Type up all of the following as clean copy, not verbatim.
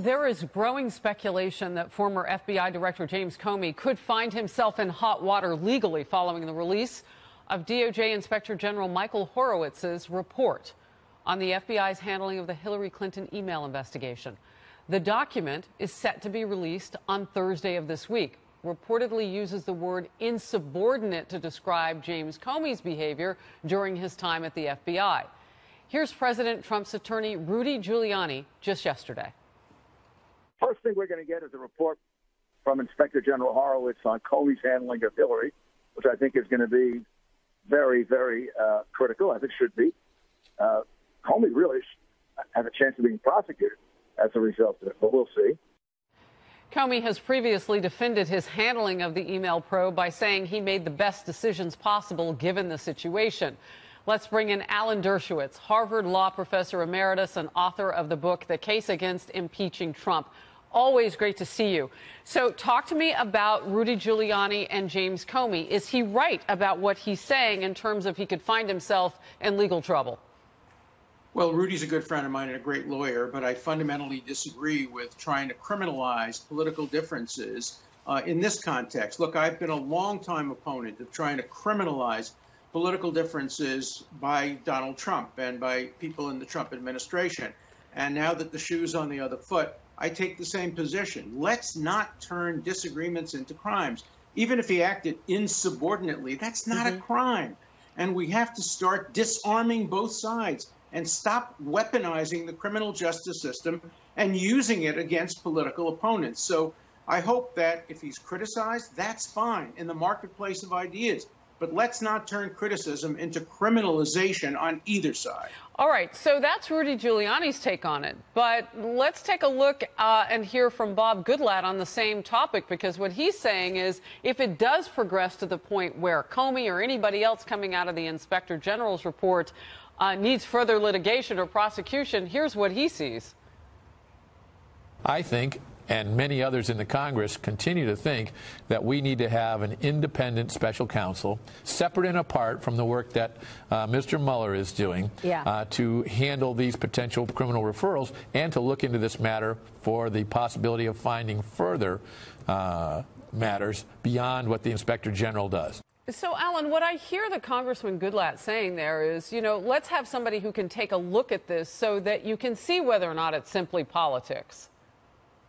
There is growing speculation that former FBI Director James Comey could find himself in hot water legally following the release of DOJ Inspector General Michael Horowitz's report on the FBI's handling of the Hillary Clinton email investigation. The document is set to be released on Thursday of this week. Reportedly uses the word insubordinate to describe James Comey's behavior during his time at the FBI. Here's President Trump's attorney Rudy Giuliani just yesterday. First thing we're going to get is a report from Inspector General Horowitz on Comey's handling of Hillary, which I think is going to be very, very critical, as it should be. Comey really has a chance of being prosecuted as a result of it, but we'll see. Comey has previously defended his handling of the email probe by saying he made the best decisions possible given the situation. Let's bring in Alan Dershowitz, Harvard Law Professor Emeritus and author of the book, The Case Against Impeaching Trump. Always great to see you. So talk to me about Rudy Giuliani and James Comey. Is he right about what he's saying in terms of he could find himself in legal trouble? Well, Rudy's a good friend of mine and a great lawyer, but I fundamentally disagree with trying to criminalize political differences in this context. Look, I've been a longtime opponent of trying to criminalize political differences by Donald Trump and by people in the Trump administration. And now that the shoe's on the other foot, I take the same position. Let's not turn disagreements into crimes. Even if he acted insubordinately, that's not a crime. And we have to start disarming both sides and stop weaponizing the criminal justice system and using it against political opponents. So I hope that if he's criticized, that's fine in the marketplace of ideas. But let's not turn criticism into criminalization on either side. All right, so that's Rudy Giuliani's take on it. But let's take a look and hear from Bob Goodlatte on the same topic, because what he's saying is if it does progress to the point where Comey or anybody else coming out of the Inspector General's report needs further litigation or prosecution, here's what he sees. I think, and many others in the Congress continue to think, that we need to have an independent special counsel, separate and apart from the work that Mr. Mueller is doing, to handle these potential criminal referrals and to look into this matter for the possibility of finding further matters beyond what the Inspector General does. So, Alan, what I hear the Congressman Goodlatte saying there is, you know, let's have somebody who can take a look at this so that you can see whether or not it's simply politics.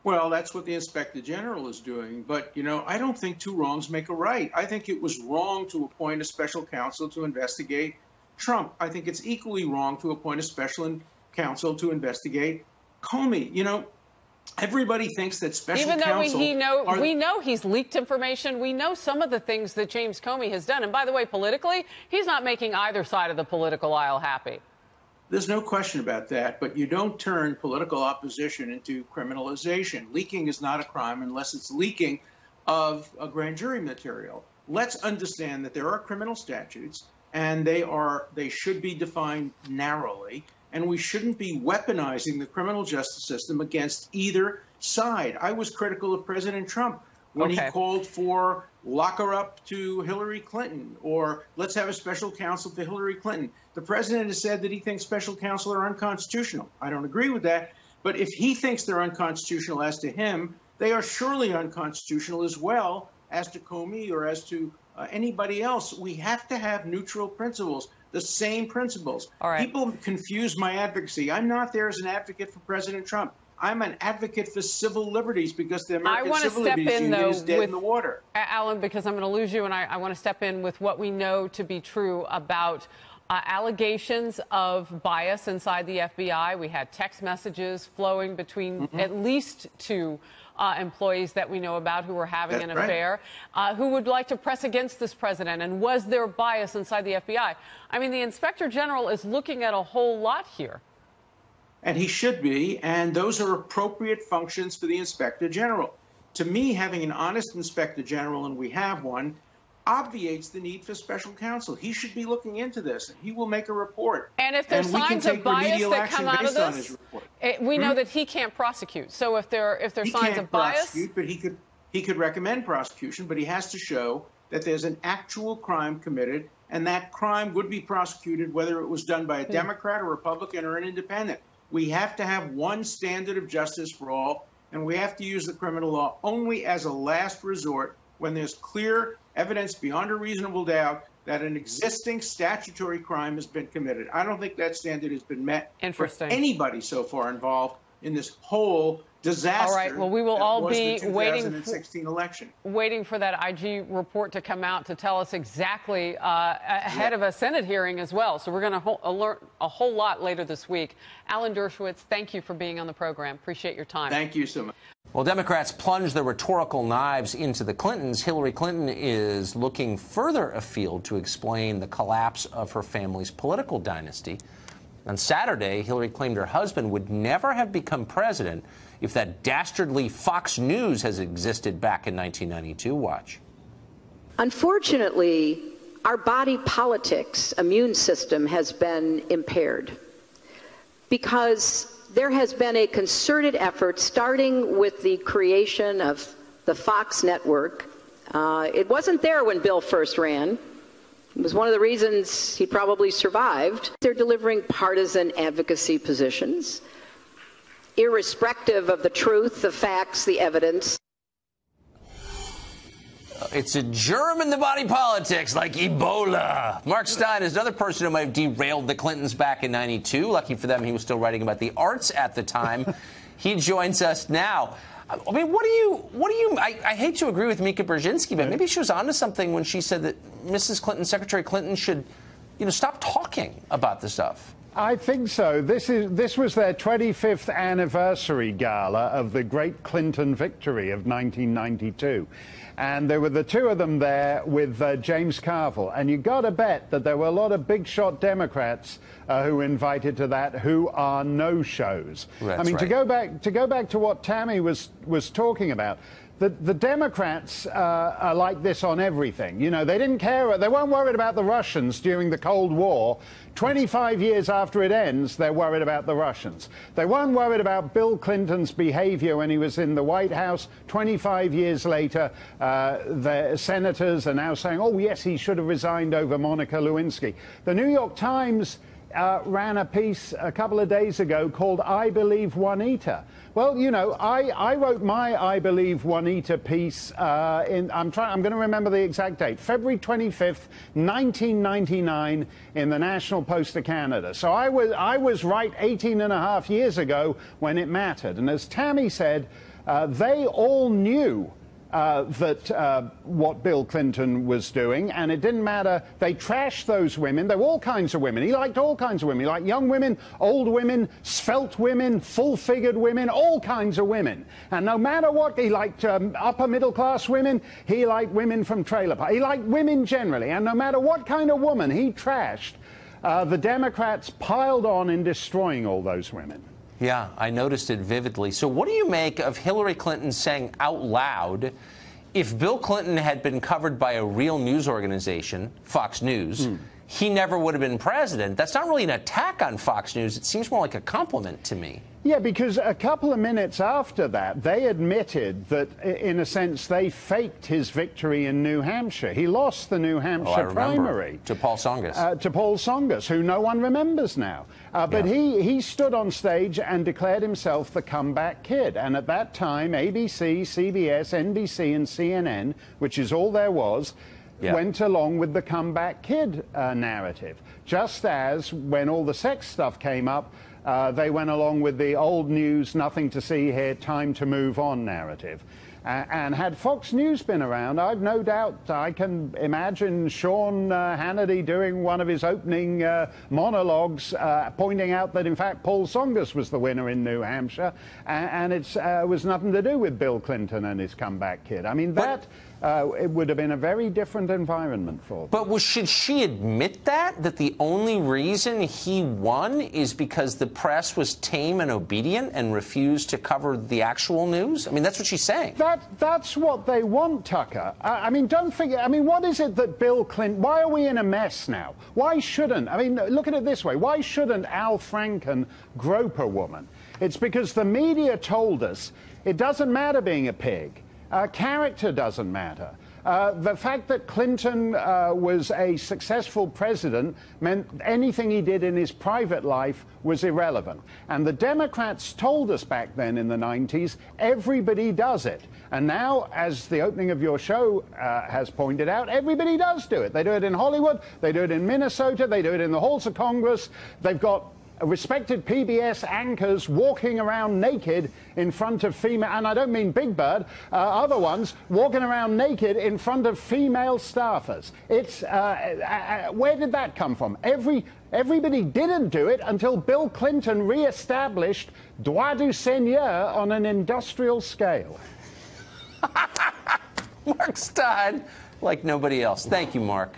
Well, that's what the Inspector General is doing. But, you know, I don't think two wrongs make a right. I think it was wrong to appoint a special counsel to investigate Trump. I think it's equally wrong to appoint a special counsel to investigate Comey. You know, everybody thinks that special counsel... Even though we know he's leaked information, we know some of the things that James Comey has done. And by the way, politically, he's not making either side of the political aisle happy. There's no question about that, but you don't turn political opposition into criminalization. Leaking is not a crime unless it's leaking of a grand jury material. Let's understand that there are criminal statutes, and they should be defined narrowly, and we shouldn't be weaponizing the criminal justice system against either side. I was critical of President Trump when he called for lock her up to Hillary Clinton, or let's have a special counsel to Hillary Clinton. The president has said that he thinks special counsel are unconstitutional. I don't agree with that. But if he thinks they're unconstitutional as to him, they are surely unconstitutional as well as to Comey or as to anybody else. We have to have neutral principles, the same principles. All right. People confuse my advocacy. I'm not there as an advocate for President Trump. I'm an advocate for civil liberties because the American Civil Liberties Union is dead in the water. Alan, because I'm going to lose you, and I want to step in with what we know to be true about allegations of bias inside the FBI. We had text messages flowing between at least two employees that we know about who were having an affair, who would like to press against this president. And was there bias inside the FBI? I mean, the Inspector General is looking at a whole lot here. And he should be, and those are appropriate functions for the Inspector General. To me, having an honest Inspector General, and we have one, obviates the need for special counsel. He should be looking into this, and he will make a report. And if there's signs of bias that come out of this, we know that he can't prosecute. So if there's signs of bias... He can't prosecute, but he could recommend prosecution, but he has to show that there's an actual crime committed, and that crime would be prosecuted whether it was done by a Democrat, a Republican, or an independent. We have to have one standard of justice for all, and we have to use the criminal law only as a last resort when there's clear evidence beyond a reasonable doubt that an existing statutory crime has been committed. I don't think that standard has been met for anybody so far involved in this whole disaster. All right. Well, we will all be waiting for that IG report to come out to tell us exactly ahead of a Senate hearing as well. So we're going to learn a whole lot later this week. Alan Dershowitz, thank you for being on the program. Appreciate your time. Thank you so much. Well, Democrats plunged their rhetorical knives into the Clintons. Hillary Clinton is looking further afield to explain the collapse of her family's political dynasty. On Saturday, Hillary claimed her husband would never have become president if that dastardly Fox News has existed back in 1992. Watch. Unfortunately, our body politic's immune system has been impaired because there has been a concerted effort, starting with the creation of the Fox network. It wasn't there when Bill first ran. It was one of the reasons he probably survived. They're delivering partisan advocacy positions, irrespective of the truth, the facts, the evidence. It's a germ in the body politics, like Ebola. Mark Stein is another person who might have derailed the Clintons back in '92. Lucky for them, he was still writing about the arts at the time. He joins us now. I mean, what do you? I hate to agree with Mika Brzezinski, but maybe she was onto something when she said that Mrs. Clinton, Secretary Clinton, should, stop talking about this stuff. I think so. This was their 25th anniversary gala of the great Clinton victory of 1992. And there were the two of them there with James Carville. And you got to bet that there were a lot of big shot Democrats who were invited to that who are no-shows. I mean, right. to go back to what Tammy was talking about. The Democrats are like this on everything. They didn't care. They weren't worried about the Russians during the Cold War. 25 years after it ends, they're worried about the Russians. They weren't worried about Bill Clinton's behavior when he was in the White House. 25 years later, the senators are now saying, oh, yes, he should have resigned over Monica Lewinsky. The New York Times ran a piece a couple of days ago called I Believe Juanita. Well, I wrote my I Believe Juanita piece I'm going to remember the exact date, February 25th, 1999 in the National Post of Canada. So I was right 18 and a half years ago when it mattered. And as Tammy said, they all knew that what Bill Clinton was doing, and it didn't matter. They trashed those women. There were all kinds of women. He liked all kinds of women. He liked young women, old women, svelte women, full-figured women, all kinds of women. And no matter what, he liked upper middle-class women. He liked women from trailer parks. He liked women generally. And no matter what kind of woman he trashed, the Democrats piled on in destroying all those women. Yeah, I noticed it vividly. So what do you make of Hillary Clinton saying out loud, if Bill Clinton had been covered by a real news organization, Fox News, he never would have been president? That's not really an attack on Fox News. It seems more like a compliment to me. Yeah, because a couple of minutes after that, they admitted that, in a sense, they faked his victory in New Hampshire. He lost the New Hampshire primary. To Paul Tsongas. To Paul Tsongas, who no one remembers now. But he stood on stage and declared himself the comeback kid. And at that time, ABC, CBS, NBC, and CNN, which is all there was, went along with the comeback kid narrative. Just as when all the sex stuff came up, they went along with the old news, nothing to see here, time to move on narrative. And had Fox News been around, I've no doubt, I can imagine Sean Hannity doing one of his opening monologues, pointing out that, in fact, Paul Tsongas was the winner in New Hampshire, and it was nothing to do with Bill Clinton and his comeback kid. I mean, it would have been a very different environment for them. But should she admit that the only reason he won is because the press was tame and obedient and refused to cover the actual news? I mean, that's what she's saying. That's what they want, Tucker. I mean, don't forget, I mean, what is it that Bill Clinton, why are we in a mess now? Why shouldn't, I mean, look at it this way, why shouldn't Al Franken grope a woman? It's because the media told us it doesn't matter being a pig. Character doesn't matter. The fact that Clinton was a successful president meant anything he did in his private life was irrelevant. And the Democrats told us back then in the 90s, everybody does it. And now, as the opening of your show has pointed out, everybody does do it. They do it in Hollywood, they do it in Minnesota, they do it in the halls of Congress. They've got respected PBS anchors walking around naked in front of female, and I don't mean Big Bird, other ones, walking around naked in front of female staffers. It's, where did that come from? Everybody didn't do it until Bill Clinton reestablished droit du seigneur on an industrial scale. Mark Stein, like nobody else. Thank you, Mark.